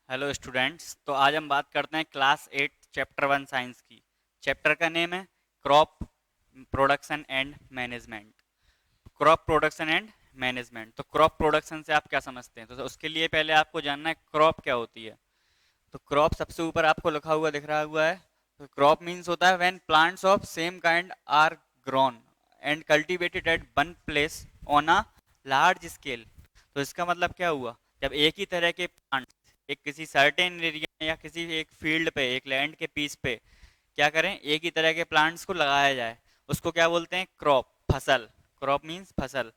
Hello students. तो आज हम बात करते हैं क्लास 8 चैप्टर 1 साइंस की। चैप्टर का नेम है crop production and management. Crop production and management. तो क्रॉप प्रोडक्शन से आप क्या समझते हैं? तो उसके लिए पहले आपको जानना है क्रॉप क्या होती है। तो क्रॉप सबसे ऊपर आपको लिखा हुआ दिख रहा हुआ है। तो क्रॉप मीन्स होता है when plants of same kind are grown and cultivated at one place on a large scale. तो इसका मतलब क्या हुआ? जब एक ही तरह के प्लांट्स एक किसी सर्टेन एरिया या किसी एक फील्ड पे एक लैंड के पीस पे क्या करें, एक ही तरह के प्लांट्स को लगाया जाए, उसको क्या बोलते हैं? क्रॉप, फसल। क्रॉप मीन्स फसल।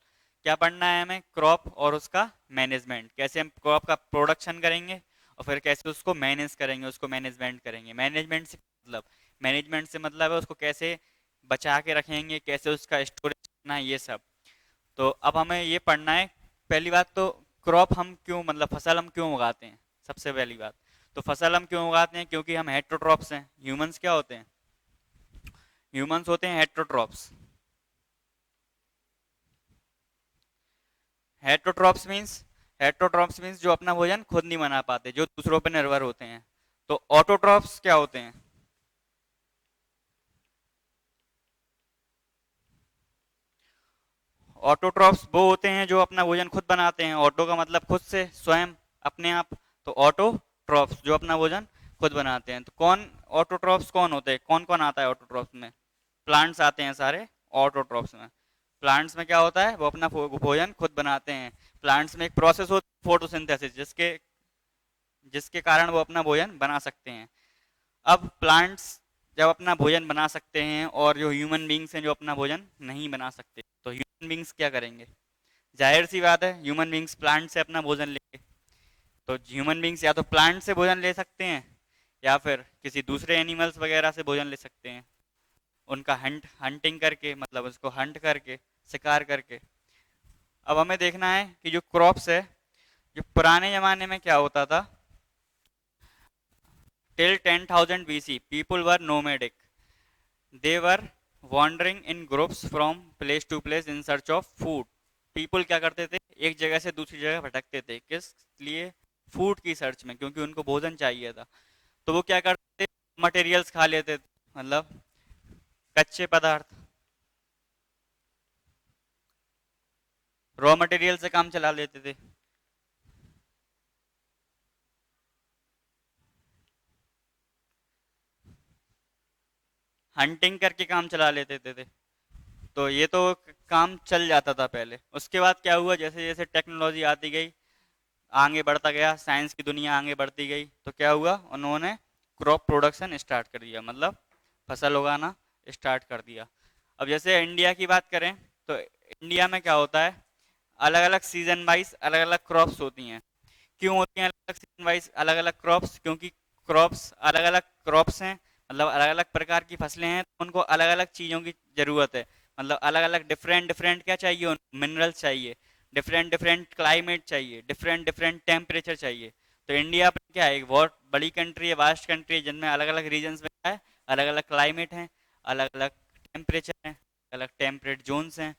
क्या पढ़ना है हमें? क्रॉप और उसका मैनेजमेंट, कैसे हम क्रॉप का प्रोडक्शन करेंगे और फिर कैसे उसको मैनेज करेंगे, उसको मैनेजमेंट करेंगे। मैनेजमेंट से मतलब है उसको कैसे बचा के रखेंगे, कैसे उसका स्टोरेज करना है, ये सब। तो अब हमें ये पढ़ना है। पहली बात तो क्रॉप हम क्यों, मतलब फसल हम क्यों उगाते हैं? सबसे पहली बात तो फसल हम क्यों उगाते हैं? क्योंकि हम हेट्रोट्रॉप्स हैं। ह्यूमंस क्या होते हैं? ह्यूमंस होते हैं हेट्रोट्रॉप्स। हेट्रोट्रॉप्स मीन्स जो अपना भोजन खुद नहीं बना पाते, जो दूसरों पर निर्भर होते हैं। तो ऑटोट्रॉप्स क्या होते हैं? ऑटोट्रॉप्स वो होते हैं जो अपना भोजन खुद बनाते हैं। ऑटो का मतलब खुद से, स्वयं, अपने आप। तो ऑटोट्रॉप्स जो अपना भोजन खुद बनाते हैं। तो कौन ऑटोट्रॉप्स कौन होते हैं? कौन कौन आता है ऑटोट्रॉप्स में? प्लांट्स आते हैं सारे ऑटोट्रॉप्स में। प्लांट्स में क्या होता है? वो अपना भोजन खुद बनाते हैं। प्लांट्स में एक प्रोसेस होती है फोटोसिंथेसिस, जिसके जिसके कारण वो अपना भोजन बना सकते हैं। अब प्लांट्स जब अपना भोजन बना सकते हैं और जो ह्यूमन बींग्स हैं जो अपना भोजन नहीं बना सकते, तो ह्यूमन बींग्स क्या करेंगे? जाहिर सी बात है, ह्यूमन बींग्स प्लांट से अपना भोजन लेंगे। तो ह्यूमन बींग्स या तो प्लांट से भोजन ले सकते हैं या फिर किसी दूसरे एनिमल्स वगैरह से भोजन ले सकते हैं, उनका हंटिंग करके, मतलब उसको हंट करके, शिकार करके। अब हमें देखना है कि जो क्रॉप्स है, जो पुराने जमाने में क्या होता था, till 10,000 BC people were nomadic. They were wandering in groups from place to place in search of food. People क्या करते थे? एक जगह से दूसरी जगह भटकते थे। किस लिए? फूड की सर्च में, क्योंकि उनको भोजन चाहिए था। तो वो क्या करते थे? मटेरियल्स खा लेते थे, मतलब कच्चे पदार्थ, रॉ मटेरियल से काम चला लेते थे। हंटिंग करके काम चला लेते थे। तो ये तो काम चल जाता था पहले। उसके बाद क्या हुआ? जैसे जैसे टेक्नोलॉजी आती गई, आगे बढ़ता गया, साइंस की दुनिया आगे बढ़ती गई, तो क्या हुआ? उन्होंने क्रॉप प्रोडक्शन स्टार्ट कर दिया, मतलब फसल उगाना स्टार्ट कर दिया। अब जैसे इंडिया की बात करें, तो इंडिया में क्या होता है, अलग अलग सीजन वाइज अलग अलग क्रॉप्स होती हैं। क्यों होती हैं अलग अलग सीजन वाइज अलग अलग क्रॉप्स? क्योंकि क्रॉप्स अलग अलग क्रॉप्स हैं, मतलब अलग अलग प्रकार की फसलें हैं, तो उनको अलग अलग चीज़ों की ज़रूरत है। मतलब अलग अलग डिफरेंट डिफरेंट क्या चाहिए उनको? मिनरल्स चाहिए, डिफरेंट डिफरेंट क्लाइमेट चाहिए, डिफरेंट डिफरेंट टेम्परेचर चाहिए। तो इंडिया अपनी क्या है, एक बहुत बड़ी कंट्री है, वास्ट कंट्री है, जिनमें अलग अलग रीजन्स में क्या है, अलग अलग क्लाइमेट है, अलग अलग टेम्परेचर है, अलग टेम्परेट जोन्स हैं।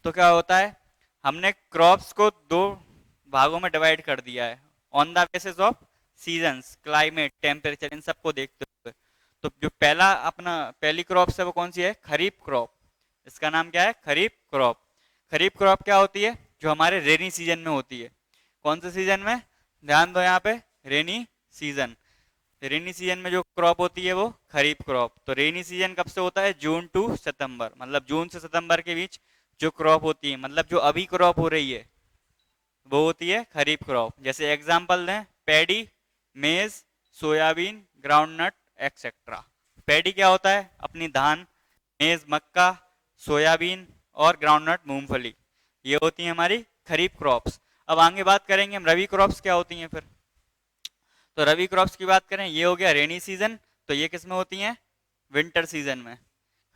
तो क्या होता है, हमने क्रॉप्स को दो भागों में डिवाइड कर दिया है on the basis of seasons, climate, temperature, इन सबको देखते हुए। तो जो पहली क्रॉप है वो कौन सी है? खरीफ क्रॉप। इसका नाम क्या है? खरीफ क्रॉप। खरीफ क्रॉप क्या होती है? जो हमारे रेनी सीजन में होती है। कौन से सीजन में? ध्यान दो यहाँ पे, रेनी सीजन। रेनी सीजन में जो क्रॉप होती है वो खरीफ क्रॉप। तो रेनी सीजन कब से होता है? जून टू सितंबर, मतलब जून से सितंबर के बीच जो क्रॉप होती है, मतलब जो अभी क्रॉप हो रही है, वो होती है खरीफ क्रॉप। जैसे एग्जांपल दें, पैडी, मेज, सोयाबीन, ग्राउंडनट, एक्सेट्रा। पैडी क्या होता है? अपनी धान, मेज मक्का, सोयाबीन और ग्राउंडनट मूंगफली, ये होती हैं हमारी खरीफ क्रॉप्स। अब आगे बात करेंगे हम रबी क्रॉप्स क्या होती हैं फिर। तो रबी क्रॉप्स की बात करें, ये हो गया रेनी सीजन, तो ये किस में होती हैं? विंटर सीजन में।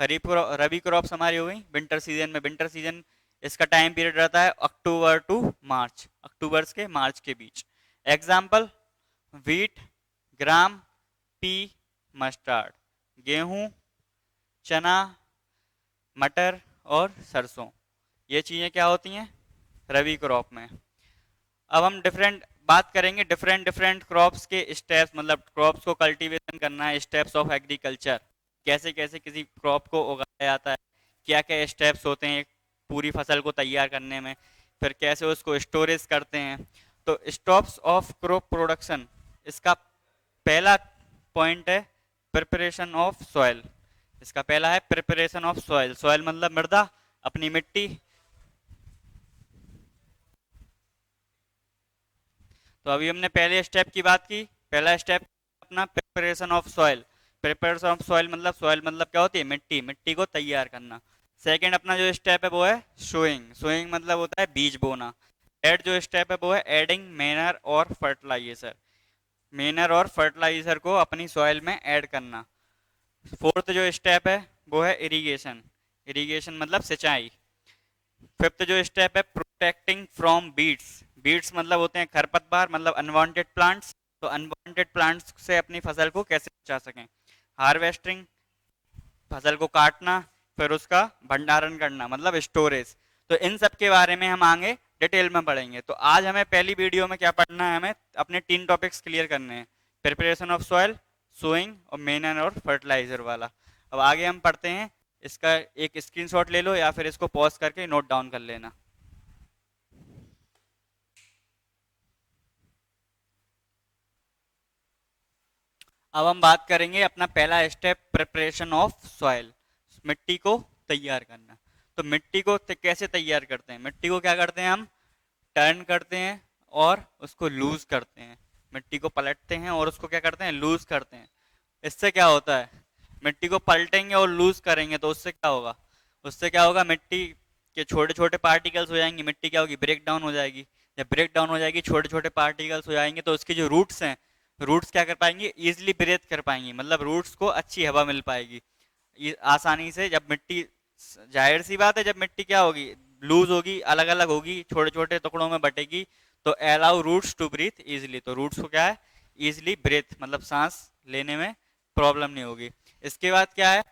रबी क्रॉप्स हमारी हो गई विंटर सीजन में। विंटर सीजन इसका टाइम पीरियड रहता है अक्टूबर टू मार्च, अक्टूबर के मार्च के बीच। एग्जाम्पल, वीट, ग्राम, पी, मस्टर्ड, गेहूं, चना, मटर और सरसों, ये चीजें क्या होती हैं? रबी क्रॉप में। अब हम डिफरेंट बात करेंगे डिफरेंट डिफरेंट क्रॉप्स के स्टेप्स, मतलब क्रॉप्स को कल्टीवेशन करना है, स्टेप्स ऑफ एग्रीकल्चर, कैसे कैसे किसी क्रॉप को उगाया जाता है, क्या क्या स्टेप्स होते हैं एक पूरी फसल को तैयार करने में, फिर कैसे उसको स्टोरेज करते हैं। तो स्टॉप्स ऑफ क्रॉप प्रोडक्शन, इसका पहला पॉइंट है प्रिपरेशन ऑफ सॉइल। इसका पहला है प्रिपरेशन ऑफ सॉइल। सॉइल मतलब मृदा, अपनी मिट्टी। तो अभी हमने पहले स्टेप की बात की। पहला स्टेप अपना preparation of soil. Preparation of soil मतलब क्या होती है, मिट्टी, मिट्टी को तैयार करना। सेकंड अपना जो स्टेप है वो है सोइंग। सोइंग मतलब होता है बीज बोना। थर्ड जो स्टेप है वो है एडिंग मैनर और फर्टिलाइजर। मैनर और फर्टिलाइजर को अपनी सॉइल में ऐड करना। फोर्थ जो स्टेप है वो है इरिगेशन। इरिगेशन मतलब सिंचाई। फिफ्थ जो स्टेप है प्रोटेक्टिंग फ्रॉम बीट्स। बीट्स मतलब होते हैं खरपतवार, मतलब अनवांटेड प्लांट्स। तो अनवांटेड प्लांट्स से अपनी फसल को कैसे बचा सकें। हार्वेस्टिंग, फसल को काटना, फिर उसका भंडारण करना मतलब स्टोरेज। तो इन सब के बारे में हम आगे डिटेल में पढ़ेंगे। तो आज हमें पहली वीडियो में क्या पढ़ना है, हमें अपने 3 टॉपिक्स क्लियर करने हैं, प्रिपरेशन ऑफ सॉइल, सोइंग और मेनर और फर्टिलाइजर वाला। अब आगे हम पढ़ते हैं। इसका एक स्क्रीनशॉट ले लो या फिर इसको पॉज करके नोट डाउन कर लेना। अब हम बात करेंगे अपना पहला स्टेप प्रिपरेशन ऑफ सॉइल, मिट्टी को तैयार करना। तो मिट्टी को कैसे तैयार करते हैं, मिट्टी को क्या करते हैं हम टर्न करते हैं और उसको लूज करते हैं। मिट्टी को पलटते हैं और उसको क्या करते हैं, लूज करते हैं। इससे क्या होता है, मिट्टी को पलटेंगे और लूज करेंगे तो उससे क्या होगा, उससे क्या होगा, मिट्टी के छोटे छोटे पार्टिकल्स हो जाएंगे, मिट्टी क्या होगी, ब्रेक डाउन हो जाएगी। जब ब्रेक डाउन हो जाएगी, छोटे छोटे पार्टिकल्स हो जाएंगे, तो उसके जो रूट्स हैं, रूट्स क्या कर पाएंगे, इजिली ब्रेथ कर पाएंगी, मतलब रूट्स को अच्छी हवा मिल पाएगी आसानी से। जब मिट्टी, जाहिर सी बात है, जब मिट्टी क्या होगी, लूज होगी, अलग अलग होगी, छोटे छोटे टुकड़ों में बटेगी, तो allow roots to breathe easily. तो रूट्स को क्या है, इजिली ब्रेथ मतलब सांस लेने में प्रॉब्लम नहीं होगी। इसके बाद क्या है,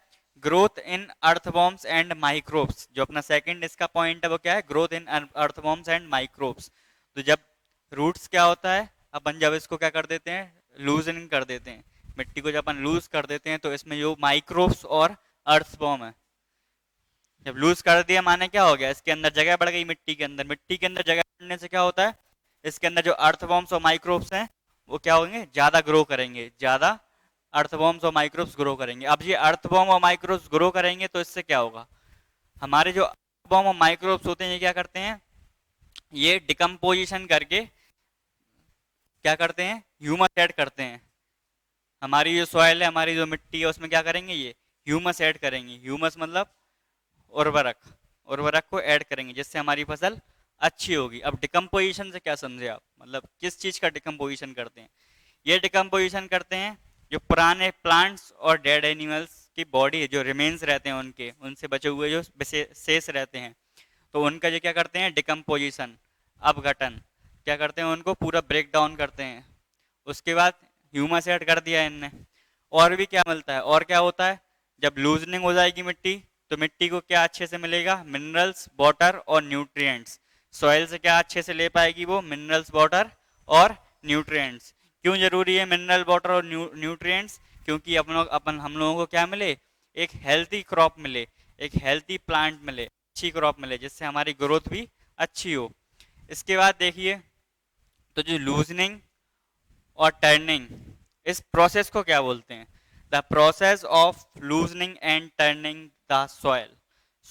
growth in earthworms and microbes. जो अपना सेकंड इसका पॉइंट है वो क्या है, growth in earthworms and microbes. तो जब रूट्स क्या होता है, अपन जब इसको क्या कर देते हैं, लूजनिंग कर देते हैं, मिट्टी को जब अपन लूज कर देते हैं, तो इसमें जो माइक्रोब्स और अर्थवॉर्म है, जब लूज कर दिया माने क्या हो गया, इसके अंदर जगह बढ़ गई मिट्टी के अंदर। मिट्टी के अंदर जगह बढ़ने से क्या होता है, इसके अंदर जो अर्थवॉर्म्स और माइक्रोब्स हैं वो क्या होंगे, ज्यादा ग्रो करेंगे, ज्यादा अर्थवॉर्म्स और माइक्रोब्स ग्रो करेंगे। अब ये अर्थवॉर्म और माइक्रोब्स ग्रो करेंगे तो इससे क्या होगा, हमारे जो अर्थवॉर्म और माइक्रोब्स होते हैं ये क्या करते हैं, ये डिकम्पोजिशन करके क्या करते हैं, ह्यूमस ऐड करते हैं। हमारी जो सॉइल है, हमारी जो मिट्टी है, उसमें क्या करेंगे, ये ह्यूमस ऐड करेंगे। ह्यूमस मतलब उर्वरक, उर्वरक को ऐड करेंगे जिससे हमारी फसल अच्छी होगी। अब डिकम्पोजिशन से क्या समझे आप, मतलब किस चीज का डिकम्पोजिशन करते हैं, ये डिकम्पोजिशन करते हैं जो पुराने प्लांट्स और डेड एनिमल्स की बॉडी जो रिमेन्स रहते हैं, उनके उनसे बचे हुए जो शेष रहते हैं, तो उनका जो क्या करते हैं, डिकम्पोजिशन, अपघटन, क्या करते हैं, उनको पूरा ब्रेक डाउन करते हैं। उसके बाद ह्यूमस ऐड कर दिया इनने। और भी क्या मिलता है, और क्या होता है, जब लूजनिंग हो जाएगी मिट्टी, तो मिट्टी को क्या अच्छे से मिलेगा, मिनरल्स, वाटर और न्यूट्रिएंट्स। सॉइल से क्या अच्छे से ले पाएगी वो, मिनरल्स, वाटर और न्यूट्रिएंट्स। क्यों जरूरी है मिनरल, वाटर और न्यूट्रिएंट्स, क्योंकि अपन हम लोगों को क्या मिले, एक हेल्थी क्रॉप मिले, एक हेल्थी प्लांट मिले, अच्छी क्रॉप मिले, जिससे हमारी ग्रोथ भी अच्छी हो। इसके बाद देखिए, तो जो लूजनिंग और टर्निंग, इस प्रोसेस को क्या बोलते हैं, the process of loosening and turning the soil.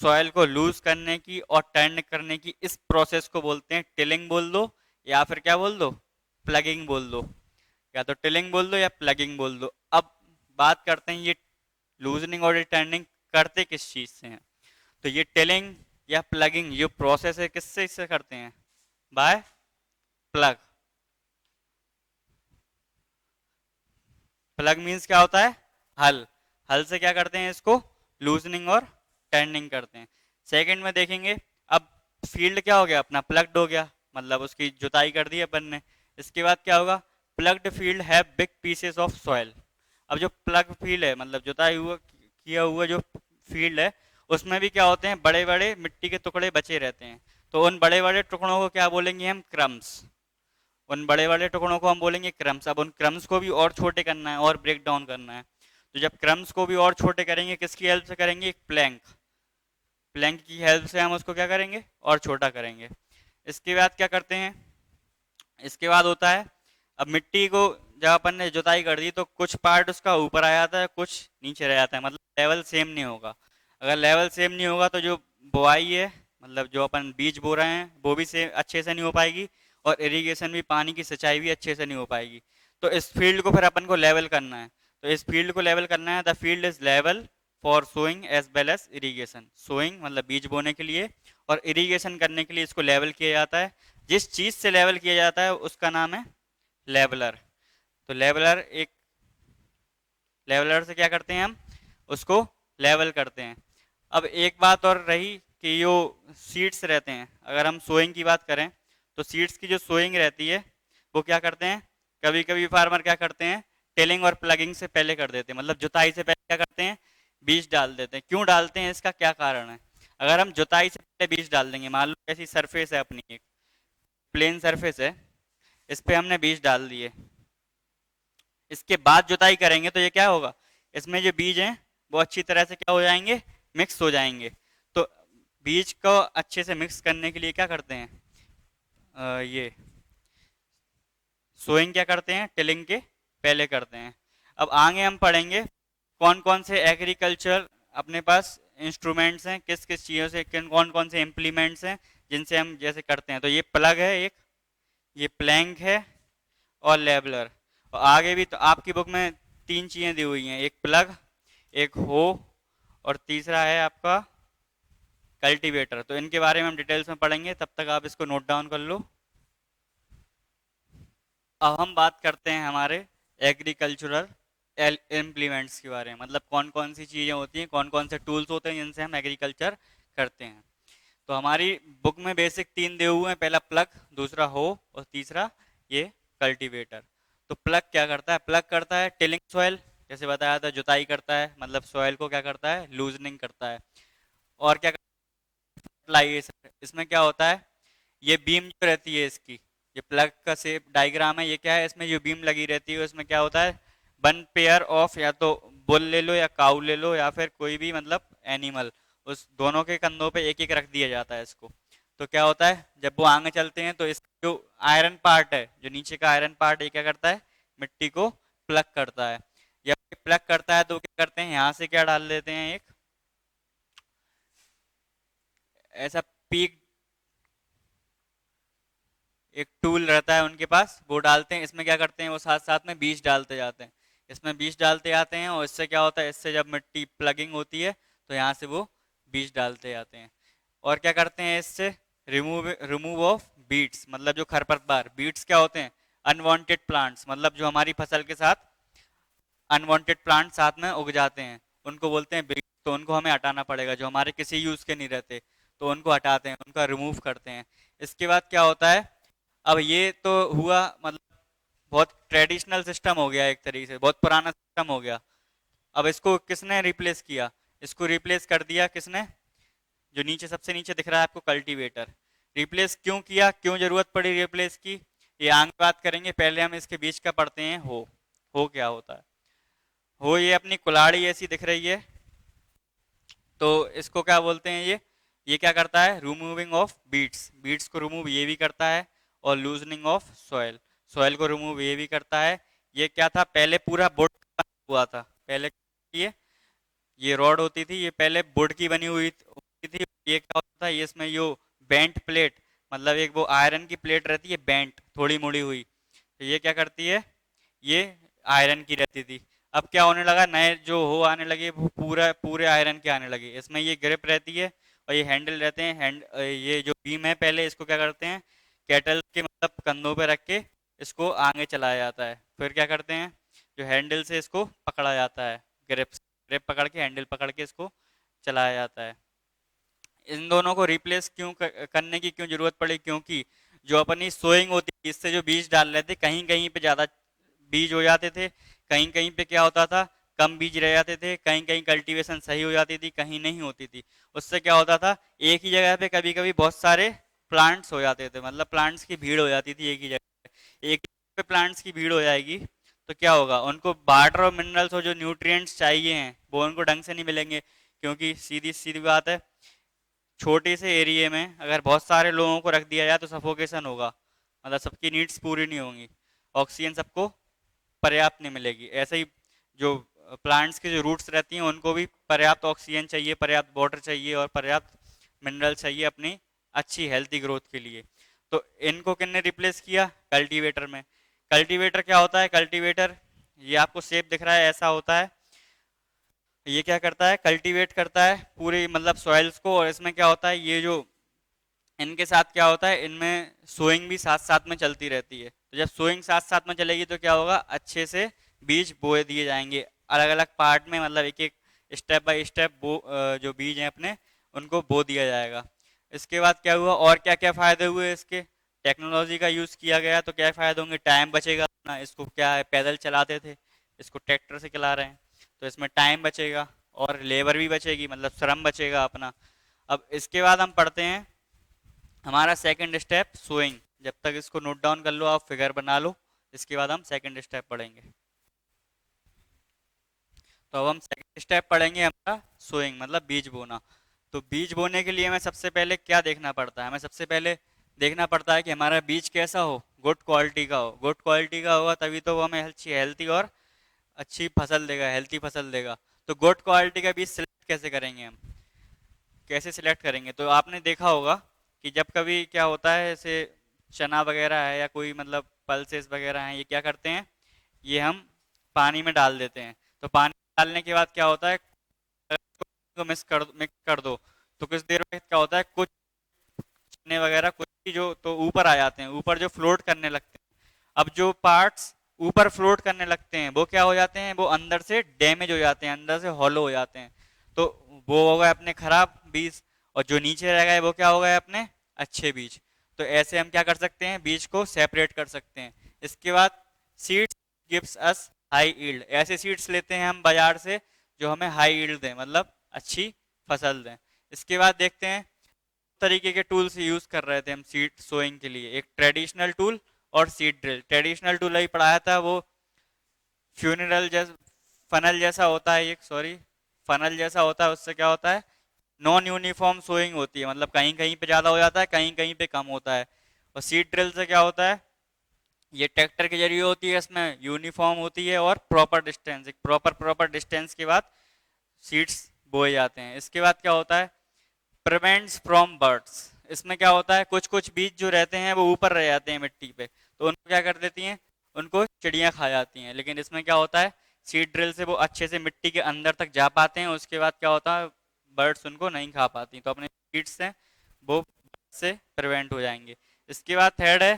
Soil को लूज करने की और टर्न करने की इस प्रोसेस को बोलते हैं, टिलिंग बोल दो या फिर क्या बोल दो, प्लगिंग बोल दो। या तो टिलिंग बोल दो या प्लगिंग बोल दो। अब बात करते हैं ये लूजनिंग और टर्निंग करते किस चीज से हैं। तो ये टिलिंग या प्लगिंग जो प्रोसेस है, किससे इससे करते हैं, बाय प्लग। प्लग मीन्स क्या होता है, हल। हल से क्या करते हैं, इसको लूजनिंग और टर्निंग करते हैं। सेकंड में देखेंगे, अब फील्ड क्या हो गया अपना, प्लग्ड हो गया, मतलब उसकी जुताई कर दी अपन ने। इसके बाद क्या होगा, ploughed field have big pieces of soil. अब जो प्लग फील्ड है, मतलब जुताई हुआ किया हुआ जो फील्ड है, उसमें भी क्या होते हैं, बड़े बड़े मिट्टी के टुकड़े बचे रहते हैं। तो उन बड़े बड़े टुकड़ों को क्या बोलेंगे हम, क्रम्स। उन बड़े बड़े टुकड़ों को हम बोलेंगे क्रम्स। अब उन क्रम्स को भी और छोटे करना है और ब्रेक डाउन करना है। तो जब क्रम्स को भी और छोटे करेंगे, किसकी हेल्प से करेंगे? एक प्लैंक। प्लैंक की हेल्प से हम उसको क्या करेंगे? और छोटा करेंगे। इसके बाद क्या करते हैं? इसके बाद होता है, अब मिट्टी को जब अपन ने जुताई कर दी तो कुछ पार्ट उसका ऊपर आ जाता है, कुछ नीचे रह जाता है, मतलब लेवल सेम नहीं होगा। अगर लेवल सेम नहीं होगा तो जो बुआई है, मतलब जो अपन बीज बो रहे हैं, वो भी सेम अच्छे से नहीं हो पाएगी, और इरिगेशन भी, पानी की सिंचाई भी अच्छे से नहीं हो पाएगी। तो इस फील्ड को फिर अपन को लेवल करना है। तो इस फील्ड को लेवल करना है, the field is level for sowing as well as irrigation. Sowing मतलब बीज बोने के लिए, और इरीगेशन करने के लिए इसको लेवल किया जाता है। जिस चीज से लेवल किया जाता है उसका नाम है लेवलर। तो लेवलर एक, लेवलर से क्या करते हैं हम? उसको लेवल करते हैं। अब एक बात और रही कि जो सीड्स रहते हैं, अगर हम सोइंग की बात करें तो सीड्स की जो सोइंग रहती है वो क्या करते हैं, कभी कभी फार्मर क्या करते हैं, टिलिंग और प्लगिंग से पहले कर देते हैं, मतलब जुताई से पहले क्या करते हैं, बीज डाल देते हैं। क्यों डालते हैं, इसका क्या कारण है? अगर हम जुताई से पहले बीज डाल देंगे, मान लो ऐसी सरफेस है अपनी, एक प्लेन सरफेस है, इस पे हमने बीज डाल दिए, इसके बाद जुताई करेंगे तो ये क्या होगा, इसमें जो बीज हैं वो अच्छी तरह से क्या हो जाएंगे, मिक्स हो जाएंगे। तो बीज को अच्छे से मिक्स करने के लिए क्या करते हैं, ये सोइंग क्या करते हैं, टिलिंग के पहले करते हैं। अब आगे हम पढ़ेंगे कौन कौन से एग्रीकल्चर अपने पास इंस्ट्रूमेंट्स हैं, किस किस चीज़ों से, कौन कौन से इम्प्लीमेंट्स हैं जिनसे हम जैसे करते हैं। तो ये प्लग है एक, ये प्लैंक है, और लेबलर। और आगे भी तो आपकी बुक में तीन चीज़ें दी हुई हैं, एक प्लग, एक हो, और तीसरा है आपका कल्टीवेटर। तो इनके बारे में हम डिटेल्स में पढ़ेंगे, तब तक आप इसको नोट डाउन कर लो। अब हम बात करते हैं हमारे एग्रीकल्चरल इम्प्लीमेंट्स के बारे में, मतलब कौन कौन सी चीज़ें होती हैं, कौन कौन से टूल्स होते हैं जिनसे हम एग्रीकल्चर करते हैं। तो हमारी बुक में बेसिक तीन दे हुए हैं, पहला प्लग, दूसरा हो, और तीसरा ये कल्टीवेटर। तो प्लग क्या करता है? प्लग करता है टिलिंग सॉइल, जैसे बताया था, जुताई करता है, मतलब सॉइल को क्या करता है, लूजनिंग करता है। और क्या फर्टिलाइजेशन, इसमें क्या होता है, ये बीम जो रहती है इसकी, ये प्लग का शेप डायग्राम है, ये क्या है, इसमें जो बीम लगी रहती है उसमें क्या होता है, वन पेयर ऑफ, या तो बुल ले लो या काऊ ले लो या फिर कोई भी मतलब एनिमल, उस दोनों के कंधों पे एक एक रख दिया जाता है इसको। तो क्या होता है, जब वो आगे चलते हैं तो इस जो आयरन पार्ट है, जो नीचे का आयरन पार्ट, ये क्या करता है, मिट्टी को प्लग करता है। जब प्लग करता है तो क्या करते हैं, यहाँ से क्या डाल देते हैं, एक ऐसा पीक, एक टूल रहता है उनके पास, वो डालते हैं, इसमें क्या करते हैं, वो साथ साथ में बीज डालते जाते हैं, इसमें बीज डालते जाते हैं, और इससे क्या होता है, इससे जब मिट्टी प्लगिंग होती है तो यहाँ से वो बीज डालते जाते हैं। और क्या करते हैं इससे, रिमूव रिमूव ऑफ बीट्स, मतलब जो खरपतवार, बीट्स क्या होते हैं, अनवांटेड प्लांट्स, मतलब जो हमारी फसल के साथ अनवांटेड प्लांट साथ में उग जाते हैं, उनको बोलते हैं बीट। तो उनको हमें हटाना पड़ेगा, जो हमारे किसी यूज के नहीं रहते, तो उनको हटाते हैं, उनका रिमूव करते हैं। इसके बाद क्या होता है, अब ये तो हुआ, मतलब बहुत ट्रेडिशनल सिस्टम हो गया, एक तरीके से बहुत पुराना सिस्टम हो गया। अब इसको किसने रिप्लेस किया, इसको रिप्लेस कर दिया किसने, जो नीचे सबसे नीचे दिख रहा है आपको, कल्टीवेटर। रिप्लेस क्यों किया, क्यों जरूरत पड़ी रिप्लेस की, ये आगे बात करेंगे, पहले हम इसके बीच का पढ़ते हैं, हो क्या होता है। हो, ये अपनी कुल्हाड़ी ऐसी दिख रही है, तो इसको क्या बोलते हैं, ये क्या करता है, रिमूविंग ऑफ बीट्स, बीट्स को रिमूव ये भी करता है, और लूजनिंग ऑफ सॉइल, सॉइल को रिमूव ये भी करता है। ये क्या था, पहले पूरा वुड का हुआ था, पहले ये रॉड होती थी, ये पहले वुड की बनी हुई होती थी। ये क्या होता था, ये इसमें जो बेंट प्लेट, मतलब एक वो आयरन की प्लेट रहती है बेंट, थोड़ी मुड़ी हुई, तो ये क्या करती है, ये आयरन की रहती थी। अब क्या होने लगा, नए जो हो आने लगे, वो पूरा पूरे आयरन के आने लगे, इसमें ये ग्रिप रहती है, और ये हैंडल रहते हैं, ये जो बीम है, पहले इसको क्या करते हैं, कैटल के मतलब कंधों पे रख के इसको आगे चलाया जाता है, फिर क्या करते हैं, जो हैंडल से इसको पकड़ा जाता है, ग्रिप ग्रिप पकड़ के, हैंडल पकड़ के इसको चलाया जाता है। इन दोनों को रिप्लेस क्यों करने की क्यों जरूरत पड़ी, क्योंकि जो अपनी सोइंग होती है, इससे जो बीज डाल रहे थे, कहीं कहीं पे ज्यादा बीज हो जाते थे, कहीं कहीं पे क्या होता था, कम बीज रह जाते थे, कहीं कहीं कल्टीवेशन सही हो जाती थी, कहीं नहीं होती थी। उससे क्या होता था, एक ही जगह पे कभी कभी बहुत सारे प्लांट्स हो जाते थे, मतलब प्लांट्स की भीड़ हो जाती थी एक ही जगह, एक पे प्लांट्स की भीड़ हो जाएगी तो क्या होगा, उनको वाटर और मिनरल्स और जो न्यूट्रिएंट्स चाहिए हैं वो उनको ढंग से नहीं मिलेंगे, क्योंकि सीधी सीधी बात है, छोटे से एरिया में अगर बहुत सारे लोगों को रख दिया जाए तो सफोकेशन होगा, मतलब सबकी नीड्स पूरी नहीं होंगी, ऑक्सीजन सबको पर्याप्त नहीं मिलेगी। ऐसे ही जो प्लांट्स की जो रूट्स रहती हैं उनको भी पर्याप्त ऑक्सीजन चाहिए, पर्याप्त वाटर चाहिए और पर्याप्त मिनरल चाहिए अपनी अच्छी हेल्थी ग्रोथ के लिए। तो इनको किसने रिप्लेस किया, कल्टीवेटर में। कल्टीवेटर क्या होता है, कल्टीवेटर ये आपको शेप दिख रहा है ऐसा होता है, ये क्या करता है, कल्टीवेट करता है पूरी मतलब सॉइल्स को, और इसमें क्या होता है, ये जो इनके साथ क्या होता है, इनमें सोइंग भी साथ साथ में चलती रहती है। तो जब सोइंग साथ साथ में चलेगी तो क्या होगा, अच्छे से बीज बोए दिए जाएंगे अलग अलग पार्ट में, मतलब एक एक स्टेप बाय स्टेप जो बीज हैं अपने उनको बो दिया जाएगा। इसके बाद क्या हुआ, और क्या क्या फायदे हुए इसके, टेक्नोलॉजी का यूज किया गया तो क्या फायदे होंगे, टाइम बचेगा अपना, इसको क्या है पैदल चलाते थे, इसको ट्रैक्टर से चला रहे हैं, तो इसमें टाइम बचेगा और लेबर भी बचेगी, मतलब श्रम बचेगा अपना। अब इसके बाद हम पढ़ते हैं हमारा सेकंड स्टेप सोइंग। जब तक इसको नोट डाउन कर लो, आप फिगर बना लो, इसके बाद हम सेकंड स्टेप पढ़ेंगे। तो अब हम सेकंड स्टेप पढ़ेंगे हमारा सोइंग, मतलब बीज बोना। तो बीज बोने के लिए हमें सबसे पहले क्या देखना पड़ता है, हमें सबसे पहले देखना पड़ता है कि हमारा बीज कैसा हो, गुड क्वालिटी का हो। गुड क्वालिटी का होगा तभी तो वो हमें अच्छी हेल्थी और अच्छी फसल देगा, हेल्थी फसल देगा। तो गुड क्वालिटी का बीज सिलेक्ट कैसे करेंगे हम, कैसे सिलेक्ट करेंगे, तो आपने देखा होगा कि जब कभी क्या होता है, जैसे चना वगैरह है या कोई मतलब पल्सेस वगैरह हैं, ये क्या करते हैं, ये हम पानी में डाल देते हैं। तो पानी डालने के बाद क्या होता है, को मिक्स कर दो, तो कुछ देर में क्या होता है, कुछ चने वगैरह कुछ भी जो तो ऊपर आ जाते हैं, ऊपर जो फ्लोट करने लगते हैं। अब जो पार्ट्स ऊपर फ्लोट करने लगते हैं वो क्या हो जाते हैं, वो अंदर से डैमेज हो जाते हैं, अंदर से हॉलो हो जाते हैं। तो वो हो गए अपने खराब बीज, और जो नीचे रह गए वो क्या हो गए अपने अच्छे बीज। तो ऐसे हम क्या कर सकते हैं, बीज को सेपरेट कर सकते हैं। इसके बाद seeds gives us high yield, ऐसे सीड्स लेते हैं हम बाजार से जो हमें हाई ईल्ड दें, मतलब अच्छी फसल दें। इसके बाद देखते हैं तरीके के टूल्स यूज कर रहे थे हम सीड सोइंग के लिए, एक ट्रेडिशनल टूल और सीड ड्रिल। ट्रेडिशनल टूल ही पढ़ाया था, वो फ्यूनरल जैसा फनल जैसा होता है, एक सॉरी फनल जैसा होता है, उससे क्या होता है, नॉन यूनिफॉर्म सोइंग होती है, मतलब कहीं कहीं पे ज्यादा हो जाता है, कहीं कहीं पे कम होता है। और सीड ड्रिल से क्या होता है, ये ट्रैक्टर के जरिए होती है, इसमें यूनिफॉर्म होती है और प्रॉपर डिस्टेंस, एक प्रॉपर डिस्टेंस के बाद सीड्स बोए जाते हैं। इसके बाद क्या होता है, प्रिवेंट्स फ्रॉम बर्ड्स, इसमें क्या होता है, कुछ कुछ बीज जो रहते हैं वो ऊपर रह जाते हैं मिट्टी पे, तो उनको क्या कर देती हैं, उनको चिड़ियां खा जाती हैं। लेकिन इसमें क्या होता है, सीड ड्रिल से वो अच्छे से मिट्टी के अंदर तक जा पाते हैं, उसके बाद क्या होता है, बर्ड्स उनको नहीं खा पाती, तो अपने सीड्स से वो से प्रिवेंट हो जाएंगे। इसके बाद थर्ड है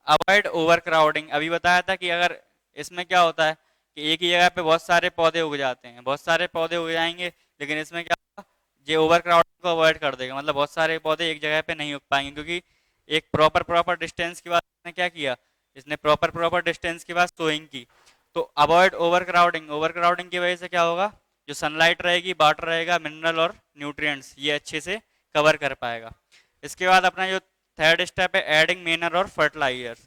अवॉइड ओवर क्राउडिंग। अभी बताया था कि अगर इसमें क्या होता है कि एक ही जगह पे बहुत सारे पौधे उग जाते हैं, बहुत सारे पौधे उग जाएंगे, लेकिन इसमें क्या होगा, ये ओवर क्राउडिंग को अवॉइड कर देगा, मतलब बहुत सारे पौधे एक जगह पे नहीं उग पाएंगे, क्योंकि एक प्रॉपर डिस्टेंस के बाद इसने क्या किया, इसने प्रॉपर डिस्टेंस के बाद सोइंग की। तो avoid over crowding, over crowding की वजह से क्या होगा, जो सनलाइट रहेगी, वाटर रहेगा, मिनरल और न्यूट्रिएंट्स, ये अच्छे से कवर कर पाएगा। इसके बाद अपना जो थर्ड स्टेप है एडिंग मेनर और फर्टिलाइजर।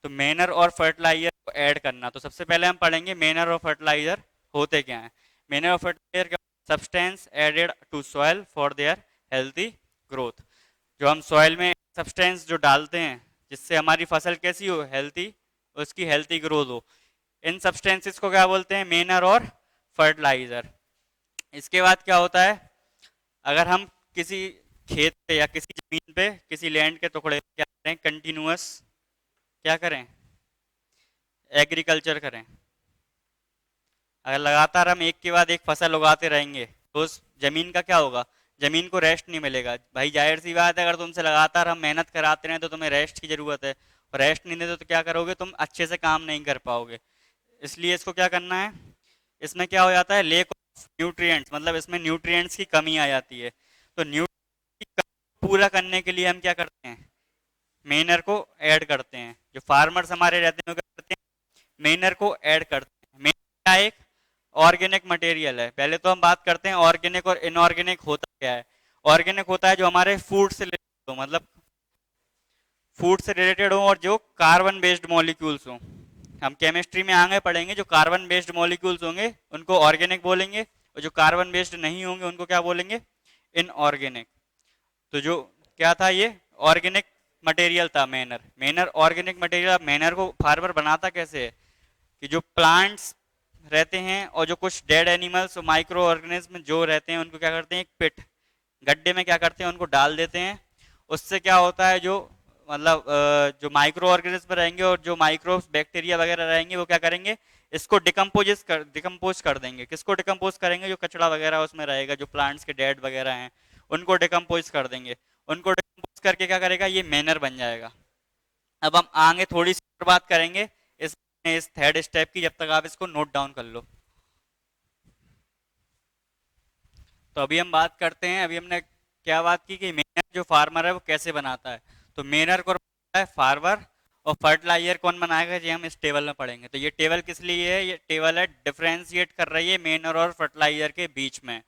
तो मेनर और फर्टिलाइजर को ऐड करना, तो सबसे पहले हम पढ़ेंगे मेनर और फर्टिलाइजर होते क्या हैं। मेनर और fertiliser substance added to soil for their healthy growth, जो हम सॉइल में सब्सटेंस जो डालते हैं जिससे हमारी फसल कैसी हो, हेल्थी, उसकी हेल्थी ग्रोथ हो, इन सब्सटेंसेस को क्या बोलते हैं, मेनर और फर्टिलाइजर। इसके बाद क्या होता है, अगर हम किसी खेत पे या किसी जमीन पे किसी लैंड के टुकड़े क्या करें, कंटिन्यूअस क्या करें, एग्रीकल्चर करें, अगर लगातार हम एक के बाद एक फसल उगाते रहेंगे तो उस जमीन का क्या होगा, जमीन को रेस्ट नहीं मिलेगा। भाई जाहिर सी बात है, अगर तुमसे लगातार हम मेहनत कराते रहे तो तुम्हें रेस्ट की जरूरत है, और रेस्ट नहीं देते तो क्या करोगे, तुम अच्छे से काम नहीं कर पाओगे। इसलिए इसको क्या करना है, इसमें क्या हो जाता है, लेक ऑफ न्यूट्रिएंट्स, मतलब इसमें न्यूट्रिएंट्स की कमी आ जाती है। तो न्यूट्रिएंट्स की कमी पूरा करने के लिए हम क्या करते हैं, मेनर को ऐड करते हैं। जो फार्मर्स हमारे रहते हैं वो क्या करते हैं, मेनर को ऐड करते हैं। मेनर क्या एक ऑर्गेनिक मटेरियल है। पहले तो हम बात करते हैं ऑर्गेनिक और इनऑर्गेनिक होता क्या है। ऑर्गेनिक होता है जो हमारे फूड से रिलेटेड हो, मतलब फूड से रिलेटेड हो और जो कार्बन बेस्ड मॉलिक्यूल्स हों। हम केमिस्ट्री में आगे पढ़ेंगे, जो कार्बन बेस्ड मॉलिक्यूल्स होंगे उनको ऑर्गेनिक बोलेंगे, और जो कार्बन बेस्ड नहीं होंगे उनको क्या बोलेंगे, इनऑर्गेनिक। तो जो क्या था, ये ऑर्गेनिक मटेरियल था manner. Manner organic material. Manner को फार्मर बनाता कैसे है कि जो प्लांट्स रहते हैं और जो कुछ डेड एनिमल्स और माइक्रो ऑर्गेनिज्म जो रहते हैं उनको क्या करते हैं, एक पिट, गड्ढे में क्या करते हैं, उनको डाल देते हैं। उससे क्या होता है, जो मतलब जो माइक्रो ऑर्गेनिज्म रहेंगे और जो माइक्रो बैक्टीरिया वगैरह रहेंगे वो क्या करेंगे, इसको डिकम्पोज कर देंगे। किसको डिकम्पोज करेंगे, जो कचरा वगैरह उसमें रहेगा, जो प्लांट्स के डेड वगैरह हैं उनको डिकम्पोज कर देंगे। उनको डिकम्पोज करके क्या करेगा, ये मैनर बन जाएगा। अब हम आगे थोड़ी सी और बात करेंगे इस थर्ड स्टेप की, जब तक आप इसको नोट डाउन कर लो। तो अभी हम बात करते हैं, अभी हमने क्या बात की कि मेनर जो फार्मर है वो कैसे बनाता है। तो मेनर को बनाता है फार्मर, और फर्टिलाइजर कौन बनाएगा, ये हम इस टेबल में पढ़ेंगे। तो ये टेबल किस लिए है, ये टेबल है डिफरेंशिएट कर रही है मेनर और फर्टिलाइजर के बीच में।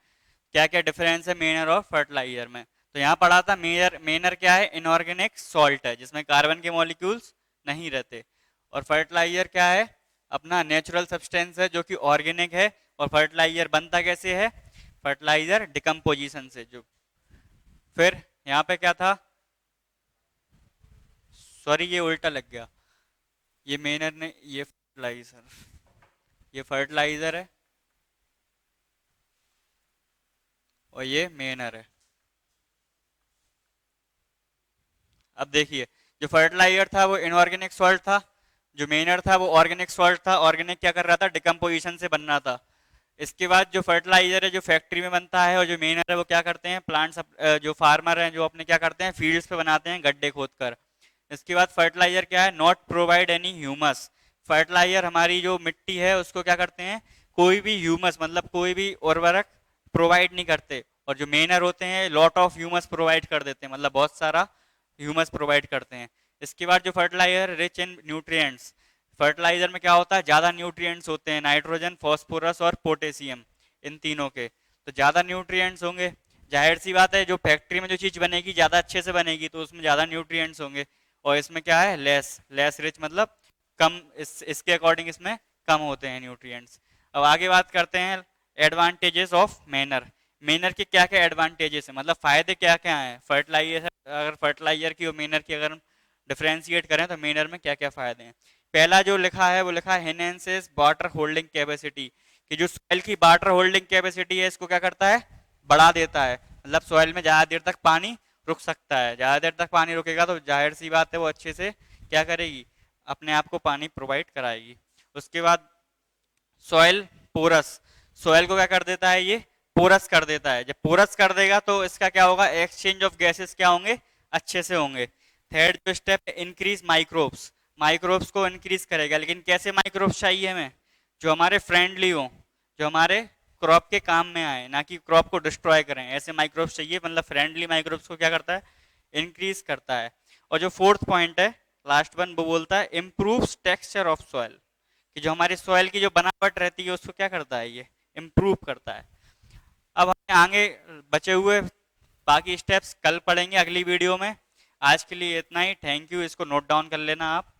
क्या क्या डिफरेंस है मेनर और फर्टिलाइजर में। तो यहाँ पढ़ा था मेनर, मेनर क्या है, इनऑर्गेनिक सॉल्ट है जिसमें कार्बन के मॉलिक्यूल्स नहीं रहते। और फर्टिलाइजर क्या है, अपना नेचुरल सब्सटेंस है जो कि ऑर्गेनिक है। और फर्टिलाइजर बनता कैसे है, फर्टिलाइजर डिकम्पोजिशन से। जो फिर यहाँ पे क्या था, सॉरी ये उल्टा लग गया, ये मेनर ने, ये फर्टिलाइजर है और ये मेनर है। अब देखिए, जो फर्टिलाइजर था वो इनऑर्गेनिक सॉल्ट था, जो मेनर था वो ऑर्गेनिक सॉल्ट था। ऑर्गेनिक क्या कर रहा था, डिकम्पोजिशन से बन रहा था। इसके बाद जो फर्टिलाइजर है जो फैक्ट्री में बनता है, और जो मेनर है वो क्या करते हैं, प्लांट्स जो फार्मर हैं जो अपने क्या करते हैं, फील्ड्स पे बनाते हैं गड्ढे खोद कर। इसके बाद फर्टिलाइजर क्या है, not provide any humus. Fertiliser हमारी जो मिट्टी है उसको क्या करते हैं, कोई भी ह्यूमस मतलब कोई भी उर्वरक प्रोवाइड नहीं करते। और जो मेनर होते हैं लॉट ऑफ ह्यूमस प्रोवाइड कर देते हैं, मतलब बहुत सारा ह्यूमस प्रोवाइड करते हैं। इसके बाद जो fertiliser rich in nutrients. Fertiliser में क्या होता है, ज्यादा न्यूट्रिएंट्स होते हैं, नाइट्रोजन, फास्फोरस और पोटेशियम, इन तीनों के। तो ज्यादा न्यूट्रिएंट्स होंगे, जाहिर सी बात है जो फैक्ट्री में जो चीज बनेगी ज्यादा अच्छे से बनेगी तो उसमें ज्यादा न्यूट्रिएंट्स होंगे। और इसमें क्या है, लेस रिच मतलब कम, इसके अकॉर्डिंग इसमें कम होते हैं न्यूट्रिएंट्स। अब आगे बात करते हैं एडवांटेजेस ऑफ मेनर। मेनर के क्या क्या एडवांटेजेस है, मतलब फायदे क्या क्या हैं फर्टिलाइजर, अगर फर्टिलाइजर की और मेनर की अगर हम डिफ्रेंशिएट करें तो मेनर में क्या क्या फायदे हैं। पहला जो लिखा है वो लिखा है एनहेंसेस वाटर होल्डिंग कैपेसिटी, कि जो सॉइल की वाटर होल्डिंग कैपेसिटी है इसको क्या करता है, बढ़ा देता है। मतलब सॉइल में ज्यादा देर तक पानी रुक सकता है, ज्यादा देर तक पानी रुकेगा तो जाहिर सी बात है वो अच्छे से क्या करेगी, अपने आप को पानी प्रोवाइड कराएगी। उसके बाद सॉइल पोरस, सॉइल को क्या कर देता है, ये पोरस कर देता है। जब पोरस कर देगा तो इसका क्या होगा, एक्सचेंज ऑफ गैसेस क्या होंगे, अच्छे से होंगे। थर्ड जो स्टेप है इंक्रीज माइक्रोब्स, माइक्रोब्स को इंक्रीज करेगा। लेकिन कैसे माइक्रोब्स चाहिए हमें, जो हमारे फ्रेंडली हो, जो हमारे क्रॉप के काम में आए, ना कि क्रॉप को डिस्ट्रॉय करें, ऐसे माइक्रोब्स चाहिए। मतलब फ्रेंडली माइक्रोब्स को क्या करता है, इंक्रीज करता है। और जो फोर्थ पॉइंट है, लास्ट वन, वो बोलता है इम्प्रूव्स टेक्सचर ऑफ सॉइल, कि जो हमारे सॉइल की जो बनावट रहती है उसको क्या करता है, ये इम्प्रूव करता है। अब हमें आगे बचे हुए बाकी स्टेप्स कल पढ़ेंगे अगली वीडियो में। आज के लिए इतना ही, थैंक यू, इसको नोट डाउन कर लेना आप।